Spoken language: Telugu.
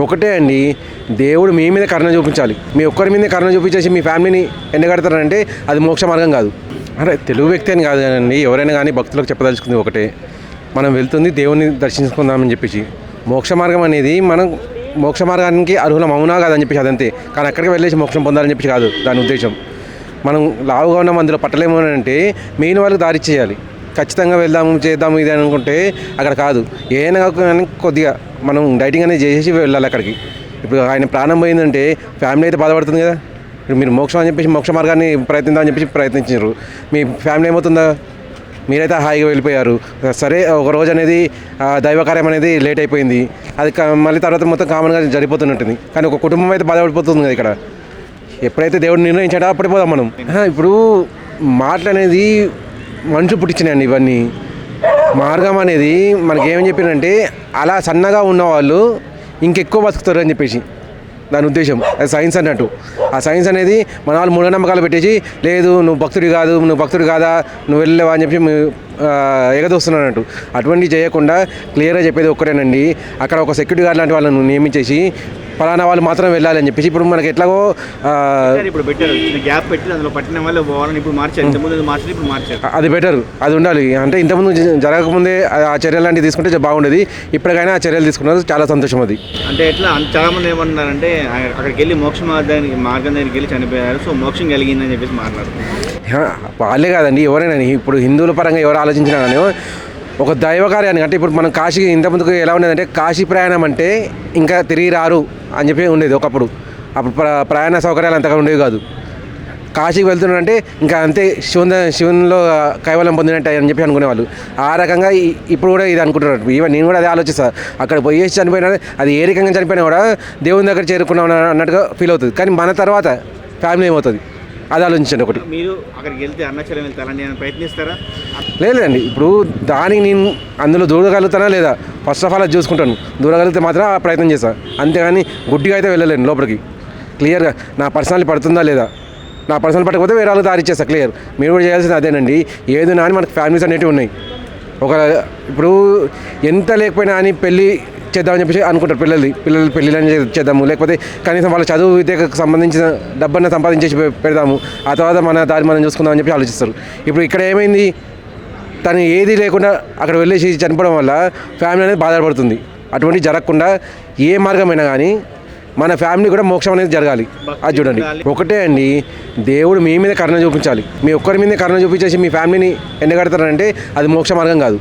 ఒకటే అండి, దేవుడు మీ మీద కరుణ చూపించాలి. మీ ఒక్కరి మీద కరుణ చూపించేసి మీ ఫ్యామిలీని ఎండగడతారంటే అది మోక్ష మార్గం కాదు. అంటే తెలుగు వ్యక్తి అని కాదు కదండి, ఎవరైనా కానీ భక్తులకు చెప్పదలుచుకుంది ఒకటే, మనం వెళ్తుంది దేవుని దర్శించుకుందామని చెప్పేసి. మోక్ష మార్గం అనేది మనం మోక్ష మార్గానికి అర్హులం అవునా కాదని చెప్పేసి అదంతే. కానీ అక్కడికి వెళ్ళేసి మోక్షం పొందాలని చెప్పేసి కాదు దాని ఉద్దేశం. మనం లావుగా ఉన్నాం, అందులో పట్టలేము అని అంటే మెయిన్ వాళ్ళకి దారి చేయాలి. ఖచ్చితంగా వెళ్దాము చేద్దాము ఇది అనుకుంటే అక్కడ కాదు. ఏదైనా కానీ కొద్దిగా మనం డైటింగ్ అనేది చేసి వెళ్ళాలి అక్కడికి. ఇప్పుడు ఆయన ప్రాణం పోయిందంటే ఫ్యామిలీ అయితే బాధపడుతుంది కదా. ఇప్పుడు మీరు మోక్షం అని చెప్పేసి మోక్ష మార్గాన్ని ప్రయత్నిద్దామని చెప్పేసి ప్రయత్నించారు, మీ ఫ్యామిలీ ఏమవుతుందా? మీరైతే హాయిగా వెళ్ళిపోయారు. సరే ఒక రోజు అనేది దైవకార్యం అనేది లేట్ అయిపోయింది, అది మళ్ళీ తర్వాత మొత్తం కామన్గా జరిగిపోతున్నట్టుంది. కానీ ఒక కుటుంబం అయితే బాధపడిపోతుంది కదా ఇక్కడ. ఎప్పుడైతే దేవుడు నిర్ణయించాడో అప్పుడే పోదాం మనం. ఇప్పుడు మాటలు అనేది మనుషులు పుట్టించినాయండి. ఇవన్నీ మార్గం అనేది మనకి ఏమని చెప్పినంటే అలా సన్నగా ఉన్నవాళ్ళు ఇంకెక్కువ బతుకుతారు అని చెప్పేసి దాని ఉద్దేశం. అది సైన్స్ అన్నట్టు. ఆ సైన్స్ అనేది మన వాళ్ళు మూఢనమ్మకాలు పెట్టేసి లేదు నువ్వు భక్తుడి కాదు, నువ్వు భక్తుడు కాదా, నువ్వు వెళ్ళలేవా అని చెప్పి ఎగదోస్తున్నాను అన్నట్టు. అటువంటివి చేయకుండా క్లియర్గా చెప్పేది ఒక్కటేనండి. అక్కడ ఒక సెక్యూరిటీ గార్డ్ లాంటి వాళ్ళను నియమించేసి ఫలానా వాళ్ళు మాత్రం వెళ్ళాలి అని చెప్పేసి. ఇప్పుడు మనకి ఎట్లాగో ఇప్పుడు పెట్టారు, గ్యాప్ పెట్టి అందులో పట్టిన వాళ్ళు పోవాలని ఇప్పుడు మార్చారు. ఇంతకుముందు మార్చారు, ఇప్పుడు మార్చారు. అది బెటర్, అది ఉండాలి. అంటే ఇంతకుముందు జరగకముందే ఆ చర్యలు లాంటివి తీసుకుంటే బాగుండేది. ఇప్పటికైనా ఆ చర్యలు తీసుకున్నారు, చాలా సంతోషం. అది అంటే ఎట్లా చాలా మంది ఏమన్నారంటే అక్కడికి వెళ్ళి మోక్ష మార్గం దగ్గరికి వెళ్ళి చనిపోయారు, సో మోక్షం కలిగిందని చెప్పేసి మాట్లాడుతున్నారు. వాళ్ళే కాదండి, ఎవరైనా ఇప్పుడు హిందువుల పరంగా ఎవరు ఆలోచించినా కానీ ఒక దైవకార్యాన్ని అంటే ఇప్పుడు మనం కాశీ ఇంతకుముందుకు ఎలా ఉండేదంటే కాశీ ప్రయాణం అంటే ఇంకా తిరిగి రారు అని చెప్పి ఉండేది ఒకప్పుడు. అప్పుడు ప్రయాణ సౌకర్యాలు అంతగా ఉండేవి కాదు. కాశీకి వెళ్తున్నారంటే ఇంకా అంతే శివునిలో కైవలం పొందినట్టు అని చెప్పి అనుకునేవాళ్ళు. ఆ రకంగా ఇప్పుడు కూడా ఇది అనుకుంటున్నారు. ఈవెన్ నేను కూడా అదే ఆలోచిస్తాను. అక్కడ పోయేసి చనిపోయినా అది ఏ రకంగా చనిపోయినా కూడా దేవుని దగ్గర చేరుకున్నాం అన్నట్టుగా ఫీల్ అవుతుంది. కానీ మన తర్వాత ఫ్యామిలీ ఏమవుతుంది అది ఆలోచించండి. ఒకటి, మీరు అక్కడికి వెళ్తే అరుణాచలం వెళ్తారని ప్రయత్నిస్తారా? లేదండి, ఇప్పుడు దానికి నేను అందులో దూరగలుగుతానా లేదా ఫస్ట్ ఆఫ్ ఆల్ అది చూసుకుంటాను. దూరగలిగితే మాత్రం ఆ ప్రయత్నం చేస్తాను, అంతేగాని గుడ్డిగా అయితే వెళ్ళలేను లోపలికి. క్లియర్గా నా పర్సనల్ పడుతుందా లేదా, నా పర్సనల్ పట్టకపోతే వేరే వాళ్ళకి దారి ఇచ్చేస్తా. క్లియర్. మీరు కూడా చేయాల్సింది అదేనండి. ఏదో అని మనకు ఫ్యామిలీస్ అనేవి ఉన్నాయి. ఇప్పుడు ఎంత లేకపోయినా అని పెళ్ళి చేద్దామని చెప్పేసి అనుకుంటారు. పిల్లలు పెళ్ళిళ్ళని చేద్దాము, లేకపోతే కనీసం వాళ్ళ చదువు విద్యకు సంబంధించిన డబ్బున్న సంపాదించేసి పెడదాము, ఆ తర్వాత మన దారి మనం చూసుకుందామని చెప్పి ఆలోచిస్తారు. ఇప్పుడు ఇక్కడ ఏమైంది, తను ఏది లేకుండా అక్కడ వెళ్ళేసి చనిపోవడం వల్ల ఫ్యామిలీ అనేది బాధపడుతుంది. అటువంటి జరగకుండా ఏ మార్గమైనా కానీ మన ఫ్యామిలీ కూడా మోక్షం అనేది జరగాలి. అది చూడండి, ఒకటే అండి, దేవుడు మీ మీద కరుణ చూపించాలి. మీ ఒక్కరి మీద కరుణ చూపించేసి మీ ఫ్యామిలీని ఎండగడతారంటే అది మోక్ష మార్గం కాదు.